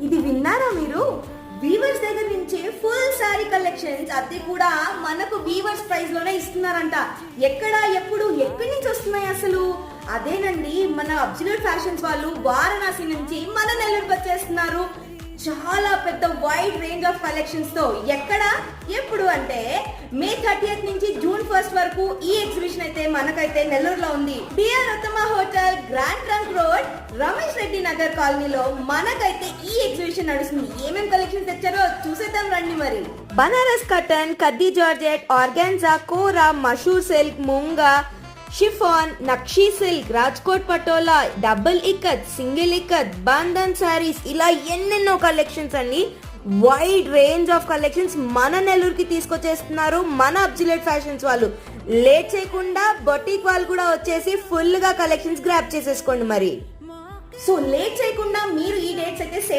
ఇది విన్నారా మీరు? వీవర్స్ దగ్గర నుంచి ఫుల్ సారీ కలెక్షన్స్ అది కూడా మనకు వీవర్స్ ప్రైస్ లోనే ఇస్తున్నారంట. ఎక్కడ ఎప్పుడు ఎక్కడి నుంచి వస్తున్నాయి అసలు? అదేనండి, మన అబ్సల్యూట్ ఫ్యాషన్స్ వాళ్ళు వారణాసి నుంచి మన నెల్లూరుకి వచ్చేస్తున్నారు. చాలా పెద్ద వైడ్ రేంజ్ ఆఫ్ కలెక్షన్స్ తో. ఎక్కడ ఎప్పుడు అంటే మే 30th నుంచి జూన్ 1st వరకు ఈ ఎగ్జిబిషన్ అయితే మనకైతే నెల్లూరులో ఉంది. డిఆర్ ఉత్తమ hotel, grand trunk road, Ramesh Reddy Nagar కాలనీలో మనకైతే ఈ ఎగ్జిబిషన్ నడుస్తుంది. ఏమేం కలెక్షన్స్ తెచ్చారో చూసేద్దాం రండి. మరి Banaras cotton, khadi georgette, organza, kora, mashru silk, munga, chiffon, nakshi silk, Rajkot patola, double ikkat, single ikkat, bandhan sarees, ఇలా ఎన్నెన్నో కలెక్షన్స్ అండి. వైడ్ రేంజ్ ఆఫ్ కలెక్షన్స్ మన నెల్లూరుకి తీసుకొచ్చేస్తున్నారు మన అబ్సల్యూట్ ఫ్యాషన్స్ వాళ్ళు. లేట్ చేయకుండా బొటిక్ వాళ్ళు కూడా వచ్చేసి ఫుల్ గా కలెక్షన్స్ గ్రాప్ చేసేసుకోండి. మరి సో లేట్ చేయకుండా మీరు ఈ డేట్స్ అయితే